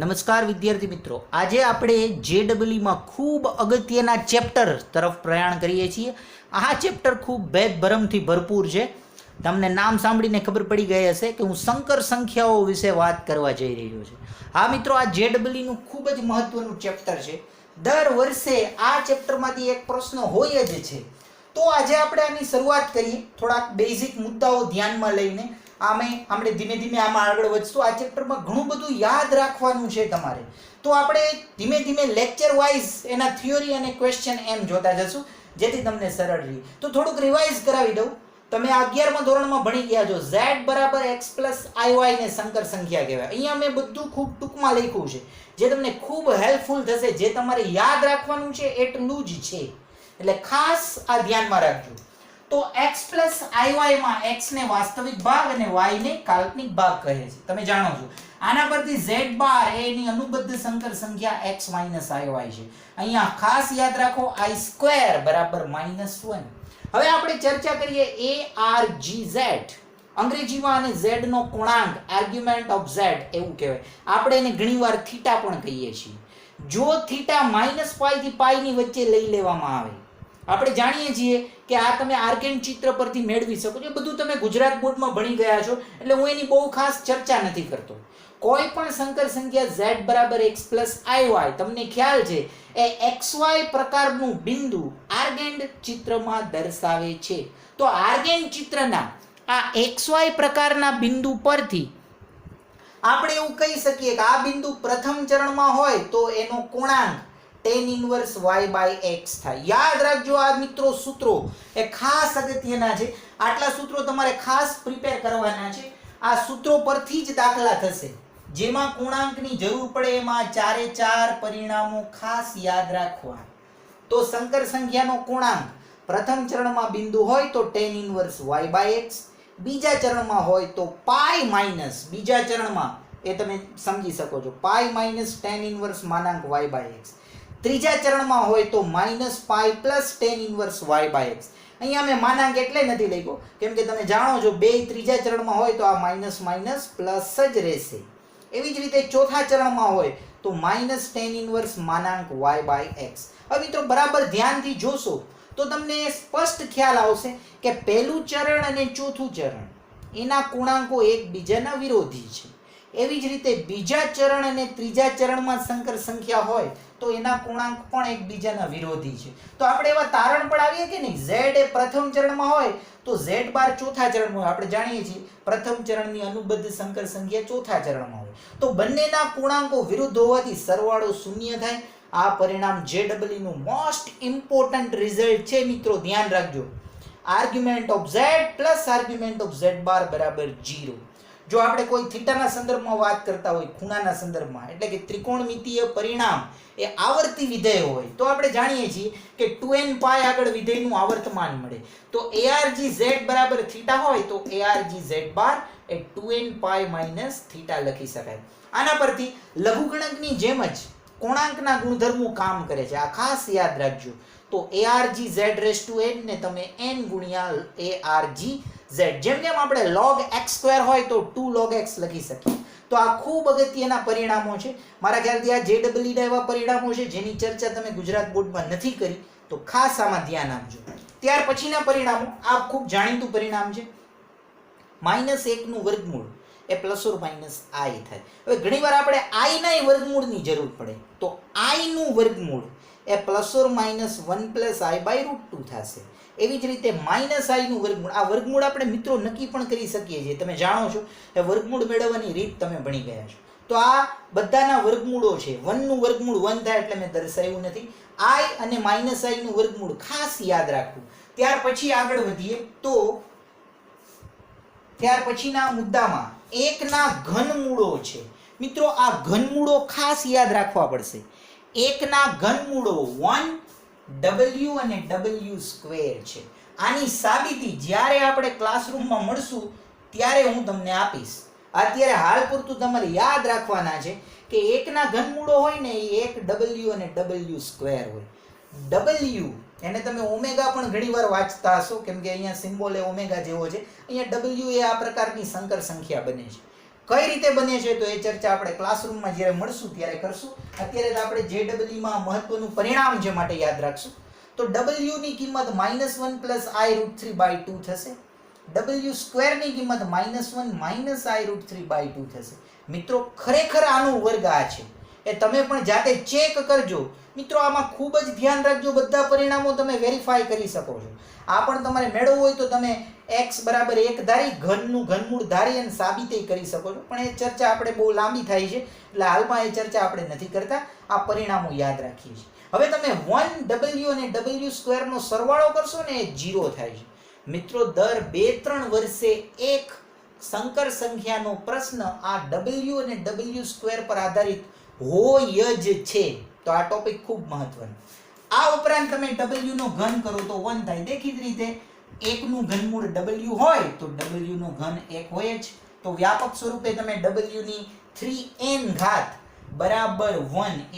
નમસ્કાર વિદ્યાર્થી મિત્રો, આજે આપણે જેડબલઈમાં ખૂબ અગત્યના ચેપ્ટર તરફ પ્રયાણ કરીએ છીએ. આ ચેપ્ટર ખૂબ ભેદભરમથી ભરપૂર છે. તમને નામ સાંભળીને ખબર પડી ગઈ હશે કે હું સંકર સંખ્યાઓ વિશે વાત કરવા જઈ રહ્યો છું. હા મિત્રો, આ જેડબલઈનું ખૂબ જ મહત્વનું ચેપ્ટર છે. દર વર્ષે આ ચેપ્ટરમાંથી એક પ્રશ્ન હોય જ છે. તો આજે આપણે આની શરૂઆત કરીએ થોડાક બેઝિક મુદ્દાઓ ધ્યાનમાં લઈને. આપણે ધીમે ધીમે આમાં આગળ વધશું. આ ચેપ્ટરમાં ઘણું બધું યાદ રાખવાનું છે તમારે. તો આપણે ધીમે ધીમે લેક્ચર વાઇઝ એના થિયોરી અને ક્વેશ્ચન એમ જોતા જશું, જેથી તમને સરળ રહે. તો થોડુંક રિવાઇઝ કરાવી દઉં. તમે 11મા ધોરણમાં ભણી ગયા છો z બરાબર x + iy ને સંકર સંખ્યા કહેવાય. અહીંયા મેં બધું ખૂબ ટૂંકમાં લખ્યું છે, જે તમને ખૂબ હેલ્પફુલ થશે. જે તમારે યાદ રાખવાનું છે એટલું જ છે, એટલે ખાસ આ ધ્યાનમાં રાખજો. તો x + iy માં x ને વાસ્તવિક ભાગ અને y ને કાલ્પનિક ભાગ કહે છે. તમે જાણો છો આના પરથી z બાર એની અનુબદ્ધ સંકર સંખ્યા x - iy છે. અહીંયા ખાસ યાદ રાખો i² બરાબર -1. હવે આપણે ચર્ચા કરીએ argz. અંગ્રેજીમાં આને z નો કોણાંક, આર્ગ્યુમેન્ટ ઓફ z એવું કહેવાય. આપણે એને ઘણીવાર થીટા પણ કહીએ છીએ. જો થીટા -π થી π ની વચ્ચે લઈ લેવામાં આવે, આપણે જાણીએ છીએ કે આ તમે આર્કેન ચિત્ર પરથી મેળવી શકો છો. બધું તમે ગુજરાત બોર્ડમાં ભણી ગયા છો, એટલે હું એની બહુ ખાસ ચર્ચા નથી કરતો. કોઈ પણ સંકર સંખ્યા z બરાબર x + iy તમને ખ્યાલ છે એ xy પ્રકારનું બિંદુ આર્ગેન્ડ ચિત્રમાં દર્શાવે છે. તો આર્ગેન્ડ ચિત્રના આ xy પ્રકારના બિંદુ પરથી આપણે એવું કહી શકીએ કે આ બિંદુ પ્રથમ ચરણમાં હોય તો એનો કોણાંક tan inverse y/x થાય. યાદ રાખજો આ મિત્રો, સૂત્રો એ ખાસ અગત્યના છે. આટલા સૂત્રો તમારે ખાસ પ્રિપેર કરવાના છે. આ સૂત્રો પરથી જ દાખલા થશે. જેમાં કોણાંકની જરૂર પડે એમાં 4 પરિણામો ખાસ યાદ રાખવા. તો સંકર સંખ્યાનો કોણાંક પ્રથમ ચરણમાં બિંદુ હોય તો tan inverse y/x, બીજા ચરણમાં હોય તો બીજા ચરણમાં એ તમે સમજી શકો છો tan inverse y/x, ત્રીજા ચરણમાં હોય તો -π + tan inverse y/x. અહીંયા મેં માનાંક એટલે નથી લખ્યો કેમ કે તમે જાણો છો બે ત્રીજા ચરણમાં હોય તો આ માઇનસ પ્લસ જ રહેશે. એવી જ રીતે ચોથા ચરણમાં હોય તો tan inverse y/x. હવે મિત્રો બરાબર ધ્યાનથી જોશો તો તમને સ્પષ્ટ ખ્યાલ આવશે કે પહેલું ચરણ અને ચોથું ચરણ એના કોણાંકો એકબીજાના વિરોધી છે. એવી જ રીતે બીજા ચરણ અને ત્રીજા ચરણમાં સંકર સંખ્યા હોય તો એના કોણાંક પણ એકબીજાના વિરોધી છે. તો આપણે એવા તારણ પણ આવીએ કે નહીં, z એ પ્રથમ ચરણમાં હોય તો z બાર ચોથા ચરણમાં હોય. આપણે જાણીએ છીએ પ્રથમ ચરણની અનુબદ્ધ સંકર સંખ્યા ચોથા ચરણમાં હોય. તો બંનેના કોણાંકો વિરુદ્ધ હોવાથી સરવાળો શૂન્ય થાય. આ પરિણામ જેડબલઈ નું મોસ્ટ ઇમ્પોર્ટન્ટ રિઝલ્ટ છે મિત્રો, ધ્યાન રાખજો. Argument of z + argument of z બાર બરાબર 0. જો આપણે કોઈ થીટાના સંદર્ભમાં વાત કરતા હોય, ખૂણાના સંદર્ભમાં, એટલે કે ત્રિકોણમિતીય પરિણામ એ આવર્તી વિધેય હોય, તો આપણે જાણીએ છીએ કે 2n π આગળ વિધેયનું આવર્તમાન મળે. તો argz બરાબર થીટા હોય તો argz બાર એ 2n π - થીટા લખી શકાય. આના પરથી લઘુગણકની જેમ જ કોણાંકના ગુણધર્મો કામ કરે છે. આ ખાસ યાદ રાખજો. તો argz⁻n ને તમે n × argz, જેમ જેમ આપણે log x² હોય તો 2 log x લખી શકીએ. તો આ ખૂબ અગત્યના પરિણામો છે. મારા ખ્યાલથી આ જેડબલઈ ના એવા પરિણામો છે જેની ચર્ચા તમે ગુજરાત બોર્ડમાં નથી કરી, તો ખાસ આમાં ધ્યાન આપજો. ત્યાર પછીના પરિણામો આ ખૂબ જાણીતું પરિણામ છે. -1 નું વર્ગમૂળ એ ± i થાય. હવે ઘણીવાર આપણે i ના વર્ગમૂળની જરૂર પડે, તો i નું વર્ગમૂળ એ ± 1 + i/√2 થશે. એવી જ રીતે -i નું વર્ગમૂળ, આ વર્ગમૂળ આપણે મિત્રો નક્કી પણ કરી શકીએ છીએ. તમે જાણો છો કે વર્ગમૂળ મેળવવાની રીત તમે ભણી ગયા છો. તો આ બધાના વર્ગમૂળો છે. 1 નું વર્ગમૂળ 1 થાય એટલે મેં દર્શાવ્યું નથી. i અને -i નું વર્ગમૂળ ખાસ યાદ રાખવું. ત્યાર પછી આગળ વધીએ તો ત્યાર પછીના મુદ્દામાં એકના ઘનમૂળો છે. મિત્રો આ ઘનમૂળો ખાસ યાદ રાખવા પડશે. એકના ઘનમૂળો 1, w અને w² છે. આની સાબિતી જ્યારે આપણે ક્લાસરૂમમાં મળશું ત્યારે હું તમને આપીશ. અત્યારે હાલ પૂરતું તમારે યાદ રાખવાના છે કે એકના ઘનમૂળો હોય ને એ 1 w અને w² હોય. w એને તમે ઓમેગા પણ ઘણીવાર વાંચતા હશો કેમ કે અહીંયા સિમ્બોલ એ ઓમેગા જેવો છે. અહીંયા w એ આ પ્રકારની સંકર સંખ્યા બને છે. કઈ રીતે બને છે તો એ ચર્ચા આપણે ક્લાસરૂમમાં જ્યારે મળશું ત્યારે કરશું. અત્યારે તો આપણે JEE માં મહત્વનું પરિણામ છે માટે યાદ રાખશું. તો w ની કિંમત -1 + i√3/2 થશે. w સ્ક્વેર ની કિંમત -1 - i√3/2 થશે. મિત્રો ખરેખર આનો વર્ગ આ છે એ તમે પણ જાતે ચેક કરજો. મિત્રો આમાં ખૂબ જ ધ્યાન રાખજો, બધા પરિણામો તમે વેરીફાઈ કરી શકો છો. આ પણ તમારે મેળવવું હોય તો તમે x = 1 ધારી ઘનનું ઘનમૂળ ધારી અને સાબિતે કરી શકો છો, પણ એ ચર્ચા આપણે બહુ લાંબી થાય છે એટલે હાલમાં એ ચર્ચા આપણે નથી કરતા. આ પરિણામો યાદ રાખીએ છીએ. હવે તમે 1w અને w² નો સરવાળો કરશો ને એ 0 થાય છે. મિત્રો દર 2-3 વર્ષે એક સંકર સંખ્યાનો પ્રશ્ન આ w અને w² પર આધારિત હોય જ છે. તો આ ટોપિક ખૂબ મહત્વનો. આ ઉપરાંત તમે w નો ઘન કરો તો 1 થાય. દેખીતી રીતે 1 નું ઘનમૂળ w હોય તો w નો ઘન 1 હોય જ. તો વ્યાપક સ્વરૂપે તમે w ની 3n ઘાત બરાબર 1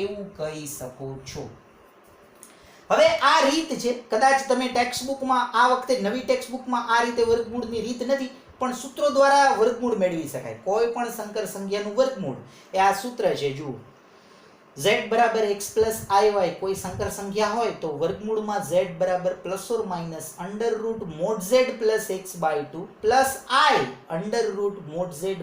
એવું કહી શકો છો. હવે આ રીત છે, કદાચ તમે ટેક્સ્ટબુકમાં આ વખતે નવી ટેક્સ્ટબુકમાં આ રીતે વર્ગમૂળની રીત નથી, પણ સૂત્રો દ્વારા વર્ગમૂળ મેળવી શકાય. કોઈ પણ સંકર સંખ્યાનું વર્ગમૂળ એ આ સૂત્ર છે. જુઓ, z = x + iy કોઈ સંકર સંખ્યા હોય તો વર્ગમૂળમાં z ± √mod z + x/2 + i √mod z -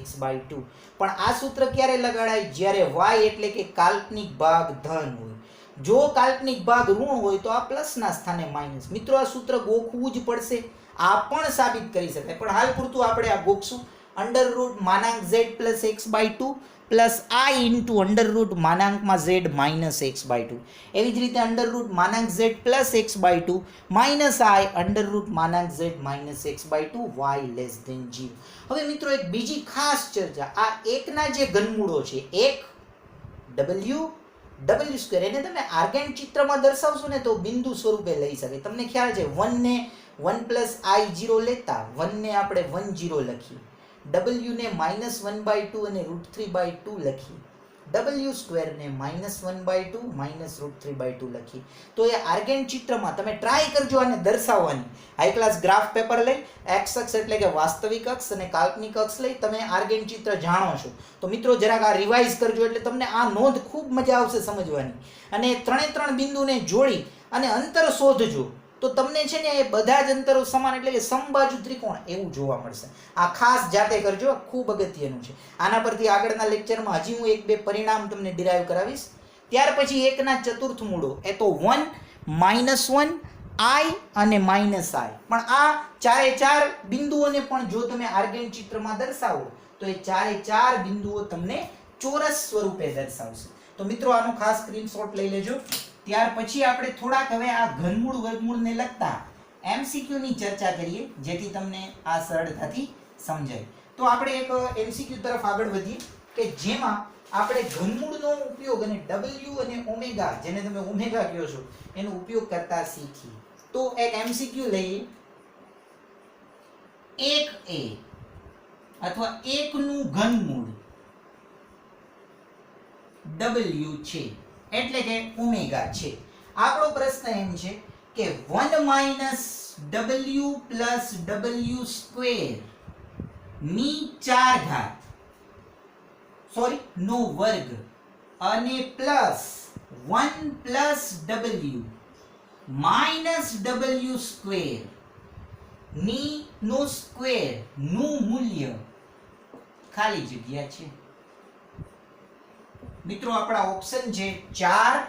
x/2. પણ આ સૂત્ર ક્યારે લગાડાય? જ્યારે y એટલે કે કાલ્પનિક ભાગ ધન હોય. જો કાલ્પનિક ભાગ ઋણ હોય તો આ પ્લસના સ્થાને માઇનસ. મિત્રો આ સૂત્ર ગોખવું જ પડશે. આ પણ સાબિત કરી શકાય, પણ હાલ પૂરતું આપણે આ ગોખશું. √z + x/2 + i √z -x/2. એવી જ રીતે √z + x/2 - i √z -x/2 y < 0. હવે મિત્રો એક બીજી ખાસ ચર્ચા, આ એકના જે ઘનમૂળો છે 1 w² એને તમે આર્ગેન્ટ ચિત્રમાં દર્શાવશો ને તો બિંદુ સ્વરૂપે લઈ શકે. તમને ખ્યાલ છે 1 ને 1 + i0 લેતા 1 ને આપણે 10 લખીએ, w ને -1/2 અને √3/2 લખી, w² ને -1/2 -√3/2 લખી. તો એ આર્ગેન્ટ ચિત્રમાં તમે ટ્રાય કરજો આને દર્શાવવાની. હાઈ ક્લાસ ગ્રાફ પેપર લઈ x અક્ષ એટલે કે વાસ્તવિક અક્ષ અને કાલ્પનિક અક્ષ લઈ તમે આર્ગેન્ટ ચિત્ર જાણો છો તો મિત્રો જરાક આ રિવાઇઝ કરજો, એટલે તમને આ નોંધ ખૂબ મજા આવશે સમજવાની. અને 3 બિંદુને જોડી અને અંતર શોધજો તો તમને છે ને એ બધા જ અંતરો સમાન એટલે કે સમબાજુ ત્રિકોણ એવું જોવા મળશે. આ ખાસ જાતે કરજો, ખૂબ અગત્યનું છે. આના પરથી આગળના લેક્ચરમાં હજી હું 1-2 પરિણામ તમને ડિરાઈવ કરાવીશ. ત્યાર પછી એકના ચતુર્થ મૂળો એ તો 1 -1 i અને -i. પણ આ ચારે ચાર બિંદુઓને પણ જો તમે આર્ગેન્ટ ચિત્રમાં દર્શાવો તો એ ચારે ચાર બિંદુઓ તમને ચોરસ સ્વરૂપે દર્શાવશે. તો મિત્રો આનો ખાસ સ્ક્રીનશોટ લઈ લેજો. ત્યાર પછી આપણે થોડાક હવે આ ઘનમૂળ વર્ગમૂળને લગતા MCQ ની ચર્ચા કરીએ જેથી તમને આ સરળતાથી સમજાય. તો આપણે એક MCQ તરફ આગળ વધીએ કે જેમાં આપણે ઘનમૂળનો ઉપયોગ અને w અને ઓમેગા, જેને તમે ઓમેગા કહો છો, એનો ઉપયોગ કરતા શીખીએ. તો એક MCQ લઈએ. 1a અથવા 1 નું ઘનમૂળ w છે એટલે કે ઓમેગા છે. આપણો પ્રશ્ન એમ છે કે 1 - w + w² ની 4 ઘાત નો વર્ગ અને પ્લસ 1 + w - w² નો સ્ક્વેર નું મૂલ્ય ખાલી જગ્યા છે. મિત્રો આપણા ઓપ્શન છે 4,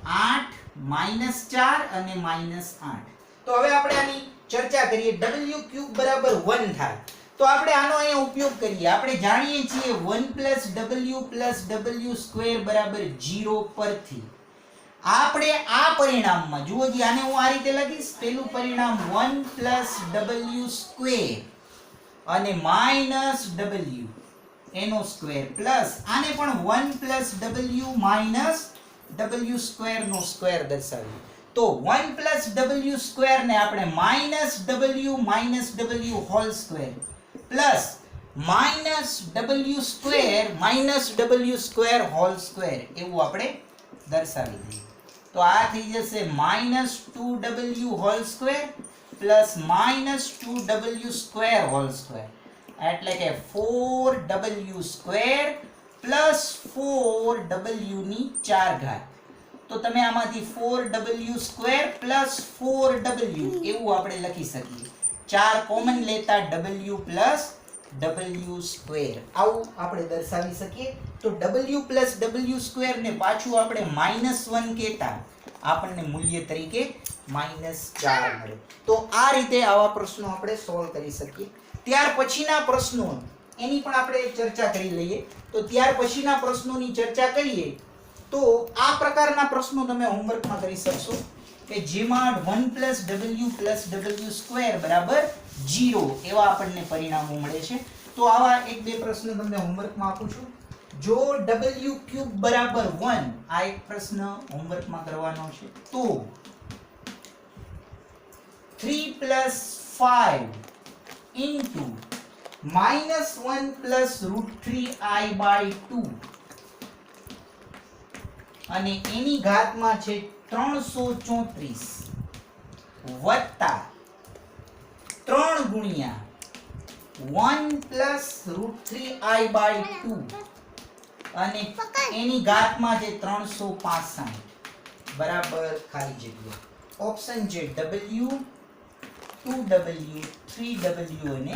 8, -4 અને -8. તો હવે આપણે આની ચર્ચા કરીએ. w³ = 1 થાય તો આપણે આનો અહીંયા ઉપયોગ કરીએ. આપણે જાણીએ છીએ 1 + w + w² = 0 પરથી આપણે આ પરિણામમાં જુઓ જી, આને હું આ રીતે લખીશ. પહેલું પરિણામ 1 + w² અને -w એનો સ્ક્વેર પ્લસ આને પણ 1 + w - w² નો સ્ક્વેર દર્શાવીએ. તો 1 + w² ને આપણે -w - w whole square plus -w² whole square એવું આપણે દર્શાવી દઈએ. તો આ થઈ જશે -2w whole square plus -2w² whole square. એટલે કે 4w સ્ક્વેર પ્લસ 4w ની 4 ઘાત. તો તમે આમાંથી 4w સ્ક્વેર પ્લસ 4w એવું આપણે લખી શકીએ. 4 કોમન લેતા w પ્લસ w સ્ક્વેર આવું આપણે દર્શાવી શકીએ. તો w પ્લસ w સ્ક્વેર ને પાછું આપણે -1 કહેતા આપણને મૂલ્ય તરીકે -4 મળે. તો આ રીતે આવા પ્રશ્નો આપણે સોલ્વ કરી શકીએ. ત્યાર પછીના પ્રશ્નો એની પણ આપણે ચર્ચા કરી લઈએ. તો ત્યાર પછીના પ્રશ્નોની ચર્ચા કરીએ તો આ પ્રકારના પ્રશ્નો તમે હોમવર્કમાં કરી શકશો કે જેમાં 1 w સ્ક્વેર બરાબર 0 એવા આપણને પરિણામો મળે છે. તો આવા એક બે પ્રશ્ન તમને હોમવર્કમાં આપું છું. જો w ક્યુબ બરાબર 1 આ એક પ્રશ્ન હોમવર્કમાં કરવાનો છે. તો 3 + 5 into -1 plus √3i/2 અને એની ઘાતમાં છે 334 વત્તા 3 ગુણ્યા 1 plus √3i/2 અને એની ઘાતમાં છે 365 બરાબર ખાલી જગ્યા. ઓપ્શન છે w 2w 3w અને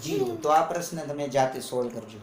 0. તો આ પ્રશ્ન તમે જાતે સોલ્વ કરજો.